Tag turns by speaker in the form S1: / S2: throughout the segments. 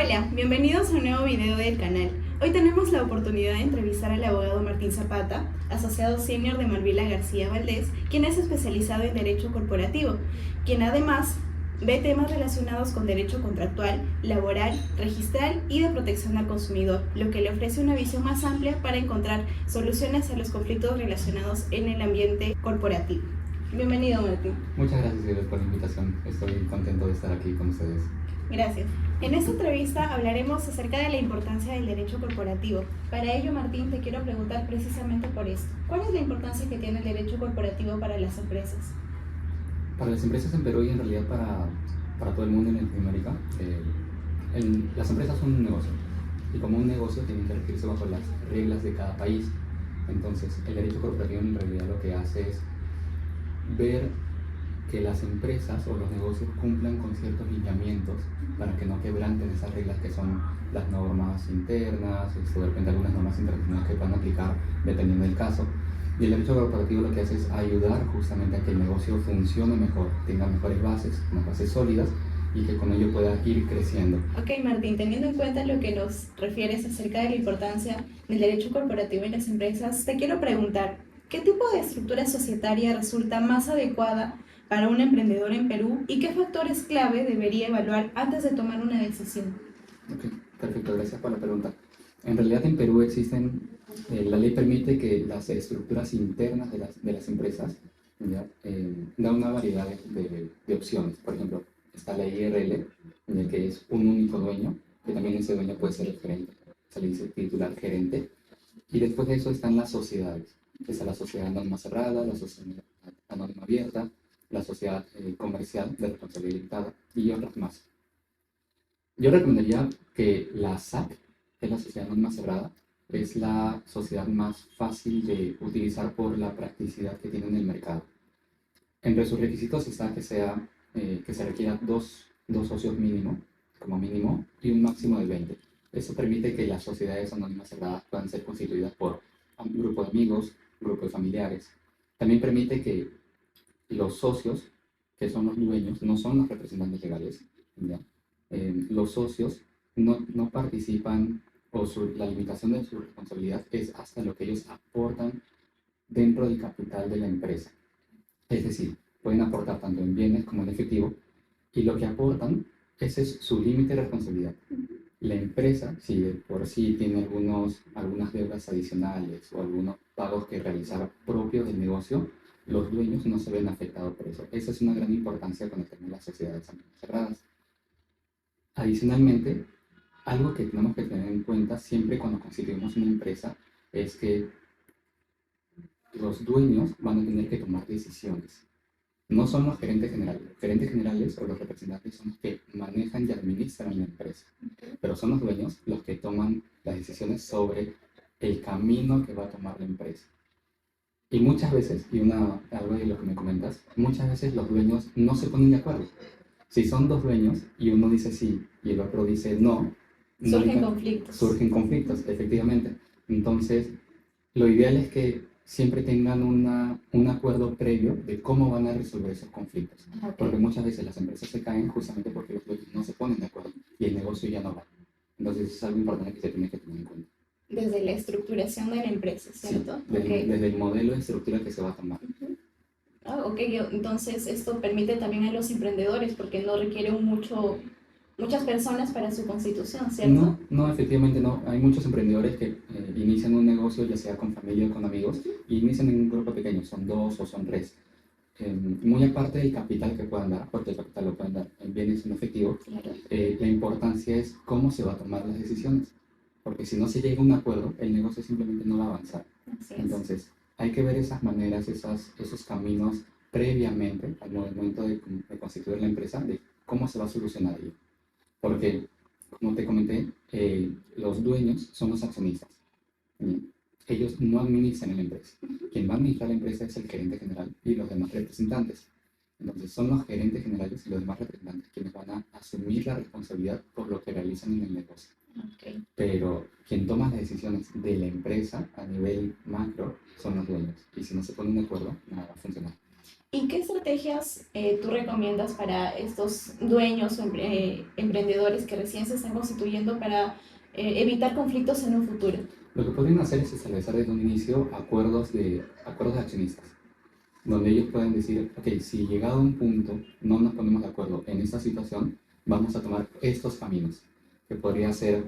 S1: Hola, bienvenidos a un nuevo video del canal. Hoy tenemos la oportunidad de entrevistar al abogado Martín Zapata, asociado senior de Malvila García Valdés, quien es especializado en Derecho Corporativo, quien además ve temas relacionados con derecho contractual, laboral, registral y de protección al consumidor, lo que le ofrece una visión más amplia para encontrar soluciones a los conflictos relacionados en el ambiente corporativo. Bienvenido, Martín.
S2: Muchas gracias, Iris, por la invitación. Estoy contento de estar aquí con ustedes.
S1: Gracias. En esta entrevista hablaremos acerca de la importancia del derecho corporativo. Para ello, Martín, te quiero preguntar precisamente por esto. ¿Cuál es la importancia que tiene el derecho corporativo para las empresas?
S2: Para las empresas en Perú y en realidad para todo el mundo en Latinoamérica, las empresas son un negocio. Y como un negocio tienen que regirse bajo las reglas de cada país. Entonces, el derecho corporativo en realidad lo que hace es ver que las empresas o los negocios cumplan con ciertos lineamientos para que no quebranten esas reglas que son las normas internas, de repente algunas normas internacionales que puedan aplicar dependiendo del caso. Y el derecho corporativo lo que hace es ayudar justamente a que el negocio funcione mejor, tenga mejores bases, unas bases sólidas y que con ello pueda ir creciendo.
S1: Ok, Martín, teniendo en cuenta lo que nos refieres acerca de la importancia del derecho corporativo en las empresas, te quiero preguntar, ¿qué tipo de estructura societaria resulta más adecuada para un emprendedor en Perú y qué factores clave debería evaluar antes de tomar una decisión?
S2: Ok, perfecto, gracias por la pregunta. En realidad en Perú la ley permite que las estructuras internas de las empresas ¿ya? Da una variedad de opciones. Por ejemplo, está la IRL, en el que es un único dueño, que también ese dueño puede ser el gerente, se le dice titular gerente. Y después de eso están las sociedades. Está la sociedad anónima cerrada, la sociedad anónima abierta, la sociedad comercial de responsabilidad limitada y otras más. Yo recomendaría que la SAC, que es la sociedad anónima cerrada, es la sociedad más fácil de utilizar por la practicidad que tiene en el mercado. Entre sus requisitos está que se requiera dos socios mínimo, como mínimo, y un máximo de 20. Eso permite que las sociedades anónimas cerradas puedan ser constituidas por un grupo de amigos, un grupo de familiares. También permite que los socios, que son los dueños, no son los representantes legales, ¿ya? Los socios no participan o la limitación de su responsabilidad es hasta lo que ellos aportan dentro del capital de la empresa. Es decir, pueden aportar tanto en bienes como en efectivo y lo que aportan, ese es su límite de responsabilidad. La empresa, si de por sí tiene algunas deudas adicionales o algunos pagos que realizar propios del negocio, los dueños no se ven afectados por eso. Esa es una gran importancia cuando tenemos las sociedades cerradas. Adicionalmente, algo que tenemos que tener en cuenta siempre cuando constituimos una empresa es que los dueños van a tener que tomar decisiones. No son los gerentes generales. Los gerentes generales o los representantes son los que manejan y administran la empresa, pero son los dueños los que toman las decisiones sobre el camino que va a tomar la empresa. Y muchas veces, algo de lo que me comentas, muchas veces los dueños no se ponen de acuerdo. Si son dos dueños y uno dice sí y el otro dice no, surgen conflictos, efectivamente. Entonces, lo ideal es que siempre tengan un acuerdo previo de cómo van a resolver esos conflictos.
S1: Okay.
S2: Porque muchas veces las empresas se caen justamente porque los dueños no se ponen de acuerdo y el negocio ya no va. Entonces, es algo importante que se tiene que tener en cuenta.
S1: Desde la estructuración de la empresa, ¿cierto?
S2: Sí, desde el modelo de estructura que se va a tomar.
S1: Ok, entonces esto permite también a los emprendedores porque no requiere muchas personas para su constitución, ¿cierto?
S2: No, efectivamente no. Hay muchos emprendedores que inician un negocio, ya sea con familia o con amigos, y inician en un grupo pequeño, son dos o son tres. Muy aparte del capital que puedan dar, porque el capital lo pueden dar en bienes en efectivo,
S1: Claro.
S2: La importancia es cómo se va a tomar las decisiones. Porque si no se llega a un acuerdo, el negocio simplemente no va a avanzar. Entonces, hay que ver esas maneras, esos caminos previamente al momento de constituir la empresa, de cómo se va a solucionar ello. Porque, como te comenté, los dueños son los accionistas. Ellos no administran la empresa. Quien va a administrar la empresa es el gerente general y los demás representantes. Entonces, son los gerentes generales y los demás representantes quienes van a asumir la responsabilidad por lo que realizan en el negocio.
S1: Okay.
S2: Pero quien toma las decisiones de la empresa a nivel macro son los dueños. Y si no se ponen de acuerdo, nada va a funcionar.
S1: ¿Y qué estrategias tú recomiendas para estos dueños o emprendedores que recién se están constituyendo para evitar conflictos en un futuro?
S2: Lo que podrían hacer es establecer desde un inicio acuerdos de accionistas, donde ellos pueden decir, ok, si llegado a un punto no nos ponemos de acuerdo en esta situación, vamos a tomar estos caminos, que podría ser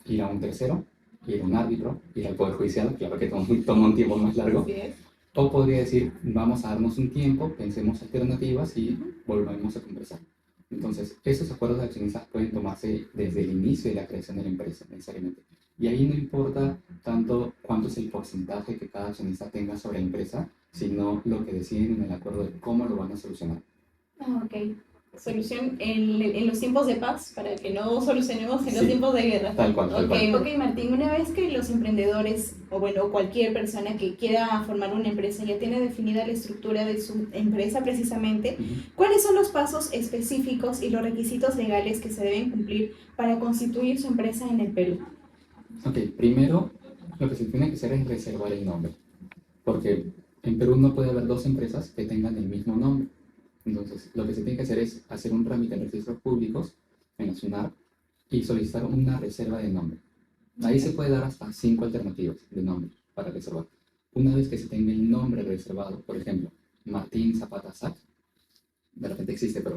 S2: ir a un tercero, ir a un árbitro, ir al Poder Judicial, claro que toma un tiempo más largo,
S1: Así es.
S2: o podría decir, vamos a darnos un tiempo, pensemos alternativas y volvemos a conversar. Entonces, esos acuerdos de accionistas pueden tomarse desde el inicio de la creación de la empresa, necesariamente. Y ahí no importa tanto cuánto es el porcentaje que cada accionista tenga sobre la empresa, sino lo que deciden en el acuerdo de cómo lo van a solucionar.
S1: Ah, ok. Solución en los tiempos de paz para que no solucionemos en los
S2: Sí,
S1: tiempos de guerra.
S2: tal cual, tal cual.
S1: Ok, Martín, una vez que los emprendedores, o bueno, cualquier persona que quiera formar una empresa ya tiene definida la estructura de su empresa precisamente, ¿cuáles son los pasos específicos y los requisitos legales que se deben cumplir para constituir su empresa en el Perú?
S2: Ok, primero lo que se tiene que hacer es reservar el nombre, porque en Perú no puede haber dos empresas que tengan el mismo nombre. Entonces, lo que se tiene que hacer es hacer un trámite en registros públicos, en la SUNAT, y solicitar una reserva de nombre. Ahí se puede dar hasta 5 alternativas de nombre para reservar. Una vez que se tenga el nombre reservado, por ejemplo, Martín Zapata Sac, de repente existe, pero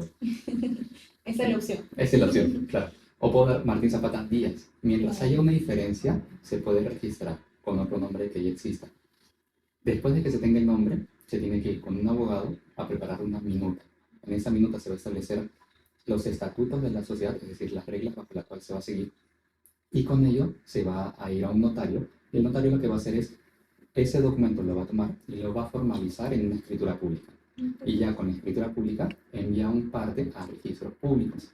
S1: Esa es la opción.
S2: esa es la opción, claro. O puedo dar Martín Zapata Díaz. Mientras haya una diferencia, se puede registrar con otro nombre que ya exista. Después de que se tenga el nombre, se tiene que ir con un abogado a preparar una minuta. En esa minuta se va a establecer los estatutos de la sociedad, es decir, las reglas bajo las cuales se va a seguir. Y con ello se va a ir a un notario. Y el notario lo que va a hacer es, ese documento lo va a tomar y lo va a formalizar en una escritura pública. Y ya con la escritura pública envía un parte a registros públicos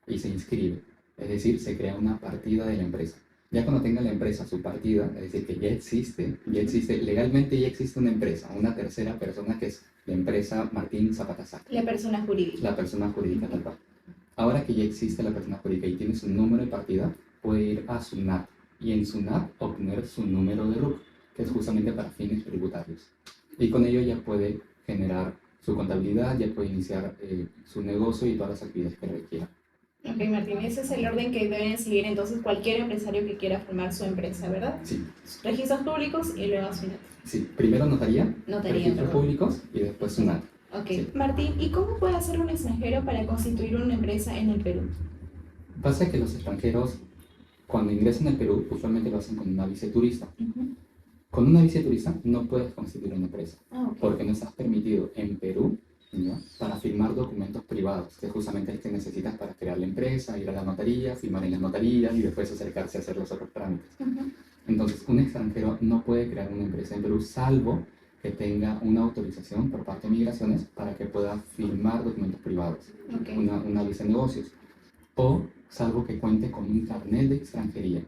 S2: y se inscribe. Es decir, se crea una partida de la empresa. Ya cuando tenga la empresa su partida, es decir, que ya existe, legalmente ya existe una empresa, una tercera persona que es la empresa Martín Zapata Sac,
S1: La persona jurídica.
S2: la persona jurídica tal cual. Ahora que ya existe la persona jurídica y tiene su número de partida, puede ir a SUNAT y en SUNAT obtener su número de RUC, que es justamente para fines tributarios. Y con ello ya puede generar su contabilidad, ya puede iniciar su negocio y todas las actividades que requiera.
S1: Ok, Martín, ese es el orden que deben seguir entonces cualquier empresario que quiera formar su empresa, ¿verdad?
S2: Sí.
S1: Registros públicos y luego SUNAT.
S2: Sí, primero notaría, registros
S1: perdón.
S2: públicos y después SUNAT.
S1: Ok.
S2: Sí.
S1: Martín, ¿y cómo puede hacer un extranjero para constituir una empresa en el Perú?
S2: Pasa que los extranjeros, cuando ingresan al Perú, usualmente lo hacen con una visa de turista. Con una visa de turista no puedes constituir una empresa, porque no estás permitido en Perú, ¿ya?, para firmar documentos privados, que justamente es el que necesitas para crear la empresa, ir a la notaría, firmar en la notaría y después acercarse a hacer los otros trámites. Entonces, un extranjero no puede crear una empresa en Perú, salvo que tenga una autorización por parte de Migraciones para que pueda firmar documentos privados, una visa de negocios, o salvo que cuente con un carnet de extranjería.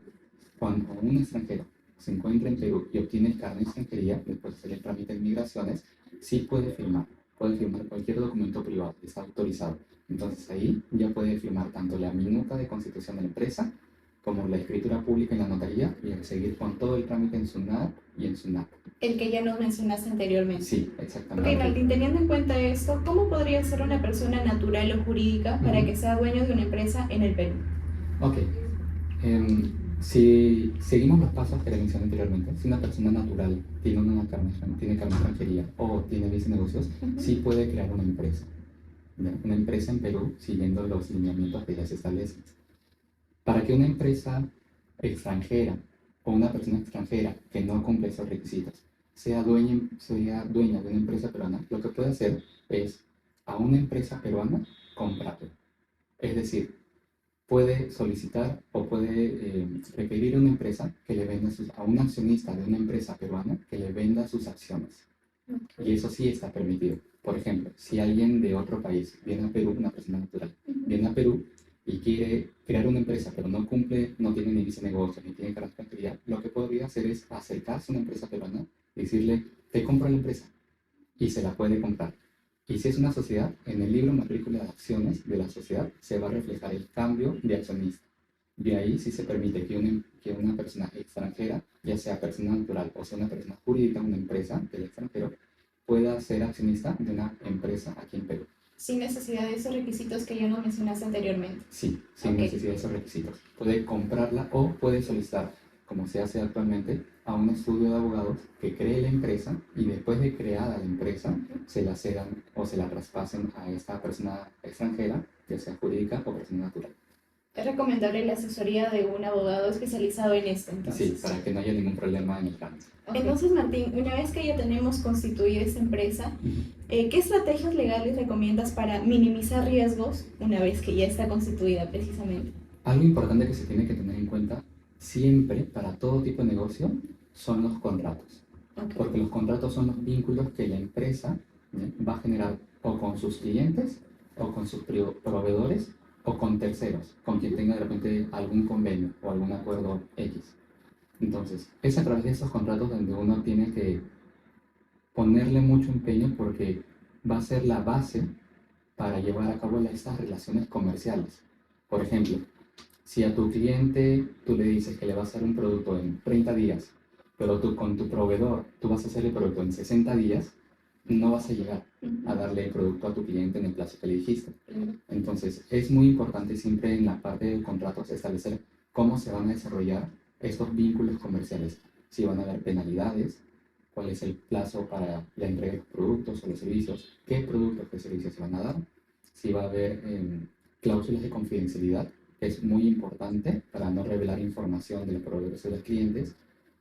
S2: Cuando un extranjero se encuentra en Perú y obtiene el carnet de extranjería, después de hacer el trámite de Migraciones, sí puede firmar cualquier documento privado, está autorizado. Entonces ahí ya puede firmar tanto la minuta de constitución de la empresa, como la escritura pública en la notaría y seguir con todo el trámite en SUNAT y en SUNAT.
S1: El que ya nos mencionaste anteriormente.
S2: Sí, exactamente.
S1: Ok, Martín, teniendo en cuenta esto, ¿cómo podría ser una persona natural o jurídica para que sea dueño de una empresa en el Perú?
S2: Ok. Si seguimos los pasos que le mencioné anteriormente, si una persona natural tiene carne de extranjería o tiene visa de negocios, sí puede crear una empresa. ¿Ya? Una empresa en Perú siguiendo los lineamientos que ya se establecen. Para que una empresa extranjera o una persona extranjera que no cumple esos requisitos sea dueña de una empresa peruana, lo que puede hacer es a una empresa peruana comprarla. Es decir, puede solicitar o puede requerir a una empresa que le venda a un accionista de una empresa peruana que le venda sus acciones. Y eso sí está permitido. Por ejemplo, si alguien de otro país viene a Perú, una persona natural, viene a Perú y quiere crear una empresa, pero no cumple, no tiene ni visa de negocio, ni tiene carta de extranjería, lo que podría hacer es acercarse a una empresa peruana y decirle, te compro la empresa, y se la puede comprar. Y si es una sociedad, en el libro matrícula de acciones de la sociedad se va a reflejar el cambio de accionista. De ahí sí se permite que una persona extranjera, ya sea persona natural o sea una persona jurídica, una empresa del extranjero, pueda ser accionista de una empresa aquí en Perú.
S1: Sin necesidad de esos requisitos que ya nos mencionaste anteriormente.
S2: Sí, sin necesidad de esos requisitos. Puede comprarla o puede solicitar, como se hace actualmente, a un estudio de abogados que cree la empresa y después de creada la empresa se la cedan o se la traspasen a esta persona extranjera, ya sea jurídica o persona natural.
S1: Es recomendable la asesoría de un abogado especializado en esto, entonces.
S2: Sí, para que no haya ningún problema en el trámite.
S1: Entonces, Martín, una vez que ya tenemos constituida esta empresa, ¿qué estrategias legales recomiendas para minimizar riesgos una vez que ya está constituida precisamente?
S2: Algo importante que se tiene que tener en cuenta siempre para todo tipo de negocio son los contratos. Porque los contratos son los vínculos que la empresa va a generar o con sus clientes o con sus proveedores o con terceros, con quien tenga de repente algún convenio o algún acuerdo X. Entonces, es a través de esos contratos donde uno tiene que ponerle mucho empeño porque va a ser la base para llevar a cabo estas relaciones comerciales. Por ejemplo, si a tu cliente tú le dices que le vas a hacer un producto en 30 días, pero tú con tu proveedor tú vas a hacer el producto en 60 días, no vas a llegar a darle el producto a tu cliente en el plazo que le dijiste. Entonces, es muy importante siempre en la parte de contratos establecer cómo se van a desarrollar estos vínculos comerciales. Si van a haber penalidades, cuál es el plazo para la entrega de los productos o los servicios, qué productos o servicios se van a dar, si va a haber cláusulas de confidencialidad, que es muy importante para no revelar información de los proveedores o de los clientes,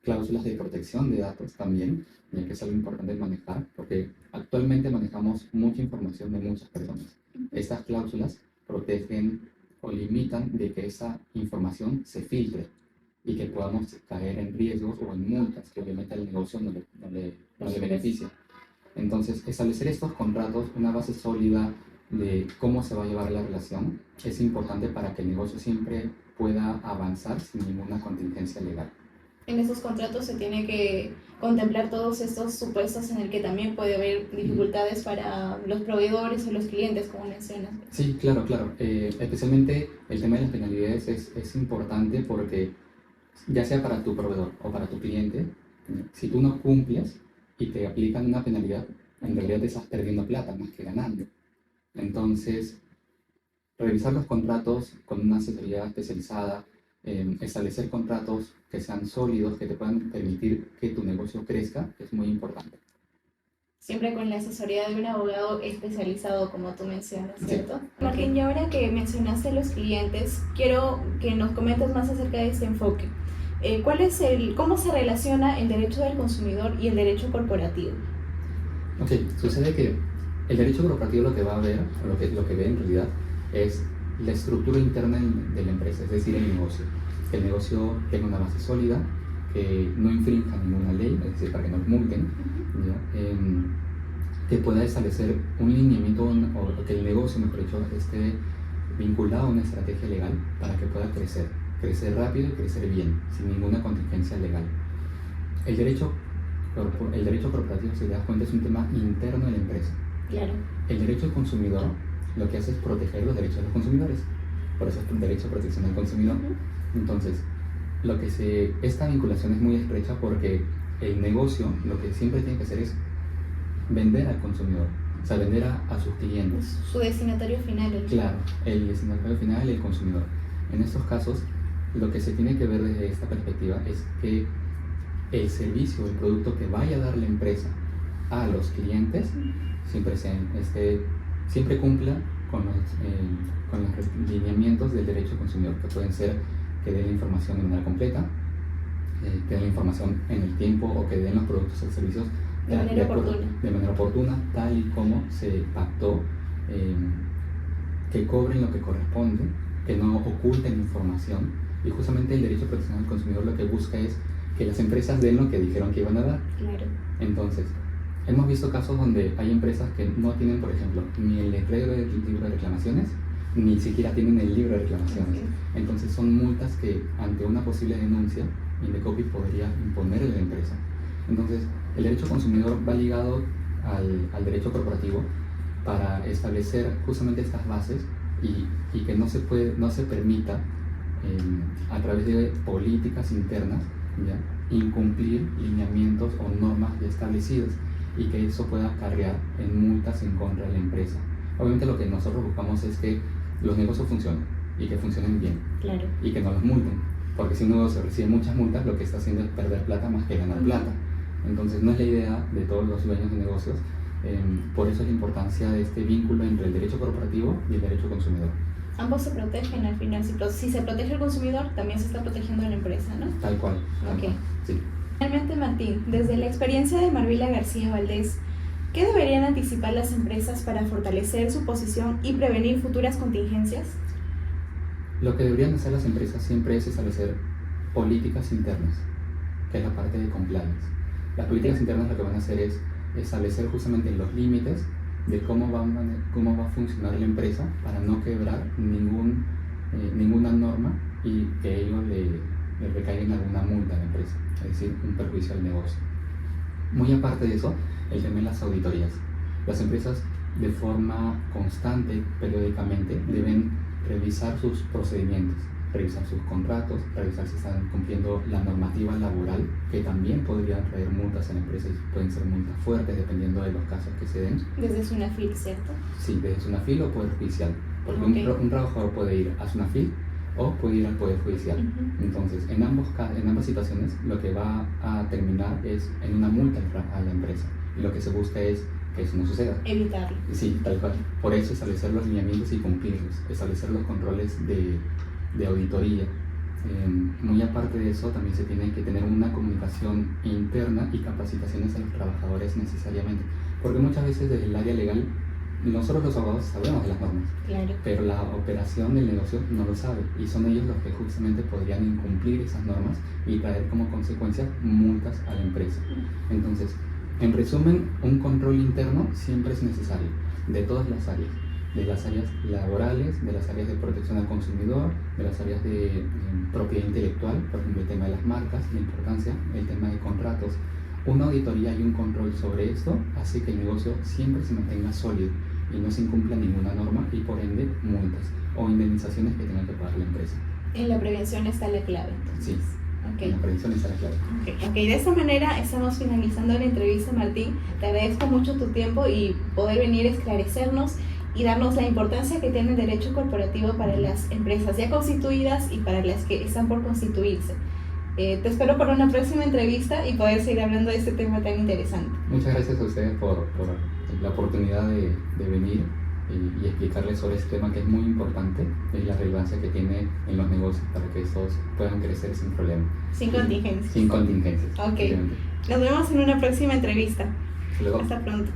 S2: cláusulas de protección de datos también, ya que es algo importante manejar, porque actualmente manejamos mucha información de muchas personas. Estas cláusulas protegen o limitan de que esa información se filtre y que podamos caer en riesgos o en multas que obviamente al negocio no le beneficia. Entonces, establecer estos contratos, una base sólida de cómo se va a llevar la relación, es importante para que el negocio siempre pueda avanzar sin ninguna contingencia legal.
S1: En esos contratos se tiene que contemplar todos estos supuestos en el que también puede haber dificultades para los proveedores o los clientes, como mencionas.
S2: Sí, claro. Especialmente el tema de las penalidades es importante porque ya sea para tu proveedor o para tu cliente, si tú no cumples y te aplican una penalidad, en realidad te estás perdiendo plata más que ganando. Entonces, revisar los contratos con una asesoría especializada, establecer contratos que sean sólidos, que te puedan permitir que tu negocio crezca, es muy importante.
S1: Siempre con la asesoría de un abogado especializado, como tú mencionas, ¿cierto? Sí. Martín, y ahora que mencionaste a los clientes, quiero que nos comentes más acerca de este enfoque. ¿Cómo se relaciona el derecho del consumidor y el derecho corporativo?
S2: Ok, sucede que el derecho corporativo lo que va a ver, o lo que ve en realidad, es la estructura interna de la empresa, es decir, el negocio. Que el negocio tenga una base sólida, que no infrinja ninguna ley, es decir, para que no multen, que pueda establecer un lineamiento, o que el negocio, mejor dicho, esté vinculado a una estrategia legal para que pueda crecer rápido y crecer bien, sin ninguna contingencia legal. El derecho corporativo, si te das cuenta, es un tema interno de la empresa.
S1: Claro.
S2: El derecho al consumidor lo que hace es proteger los derechos de los consumidores, por eso es un derecho a protección del consumidor. Entonces, esta vinculación es muy estrecha porque el negocio lo que siempre tiene que hacer es vender al consumidor, o sea, vender a sus clientes.
S1: Su destinatario final.
S2: Claro, el destinatario final y el consumidor. En estos casos, lo que se tiene que ver desde esta perspectiva es que el servicio o el producto que vaya a dar la empresa a los clientes siempre cumpla con los lineamientos del derecho al consumidor, que pueden ser que den la información de manera completa, que den la información en el tiempo o que den los productos o servicios
S1: de manera oportuna,
S2: tal y como se pactó, que cobren lo que corresponde, que no oculten información. Y justamente el derecho de protección al consumidor lo que busca es que las empresas den lo que dijeron que iban a dar.
S1: Claro.
S2: Entonces, hemos visto casos donde hay empresas que no tienen, por ejemplo, ni el letrero del libro de reclamaciones, ni siquiera tienen el libro de reclamaciones. Okay. Entonces son multas que ante una posible denuncia, Indecopi podría imponer a la empresa. Entonces, el derecho consumidor va ligado al derecho corporativo para establecer justamente estas bases y que no se permita a través de políticas internas, ¿ya?, incumplir lineamientos o normas ya establecidas. y que eso pueda acarrear en multas en contra de la empresa. Obviamente lo que nosotros buscamos es que los negocios funcionen y que funcionen bien,
S1: Claro.
S2: y que no los multen, porque si un negocio recibe muchas multas, lo que está haciendo es perder plata más que ganar plata. Entonces no es la idea de todos los dueños de negocios. Por eso es la importancia de este vínculo entre el derecho corporativo y el derecho consumidor.
S1: Ambos se protegen al final. Si se protege al consumidor, también se está protegiendo a la empresa, ¿no?
S2: Tal cual. Tal cual. Sí.
S1: Finalmente, Martín, desde la experiencia de Marvila García Valdés, ¿qué deberían anticipar las empresas para fortalecer su posición y prevenir futuras contingencias?
S2: Lo que deberían hacer las empresas siempre es establecer políticas internas, que es la parte de compliance. Las políticas internas lo que van a hacer es establecer justamente los límites de cómo va a funcionar la empresa para no quebrar ninguna norma y que ello le recaiga en alguna multa a la empresa, es decir, un perjuicio al negocio. Muy aparte de eso, el tema de las auditorías. Las empresas de forma constante, periódicamente, deben revisar sus procedimientos, revisar sus contratos, revisar si están cumpliendo la normativa laboral, que también podría traer multas a la empresa y pueden ser multas fuertes dependiendo de los casos que se den.
S1: Desde SUNAFIL, ¿cierto?
S2: Sí, desde SUNAFIL o Poder Judicial, porque un trabajador puede ir a SUNAFIL o puede ir al Poder Judicial. Entonces, en ambas situaciones, lo que va a terminar es en una multa a la empresa, y lo que se busca es que eso no suceda.
S1: Evitarlo.
S2: Sí, tal cual. Por eso establecer los lineamientos y cumplirlos, establecer los controles de auditoría. Muy aparte de eso, también se tiene que tener una comunicación interna y capacitaciones a los trabajadores necesariamente, porque muchas veces desde el área legal nosotros los abogados sabemos de las normas,
S1: claro,
S2: pero la operación del negocio no lo sabe, y son ellos los que justamente podrían incumplir esas normas y traer como consecuencia multas a la empresa. Entonces, en resumen, un control interno siempre es necesario, de todas las áreas, de las áreas laborales, de las áreas de protección al consumidor, de las áreas de propiedad intelectual, por ejemplo el tema de las marcas, la importancia, el tema de contratos. Una auditoría y un control sobre esto hace que el negocio siempre se mantenga sólido y no se incumpla ninguna norma, y por ende multas o indemnizaciones que tenga que pagar la empresa.
S1: En la prevención está la clave, entonces.
S2: Sí.
S1: Okay.
S2: En la prevención está la clave.
S1: Okay, de esta manera estamos finalizando la entrevista, Martín. Te agradezco mucho tu tiempo y poder venir a esclarecernos y darnos la importancia que tiene el derecho corporativo para las empresas ya constituidas y para las que están por constituirse. Te espero para una próxima entrevista y poder seguir hablando de este tema tan interesante. Muchas
S2: gracias a ustedes por la oportunidad de venir y explicarles sobre este tema que es muy importante y la relevancia que tiene en los negocios para que estos puedan crecer sin problema.
S1: Sin contingencias.
S2: Sin contingencias.
S1: Ok. Nos vemos en una próxima entrevista.
S2: Luego.
S1: Hasta pronto.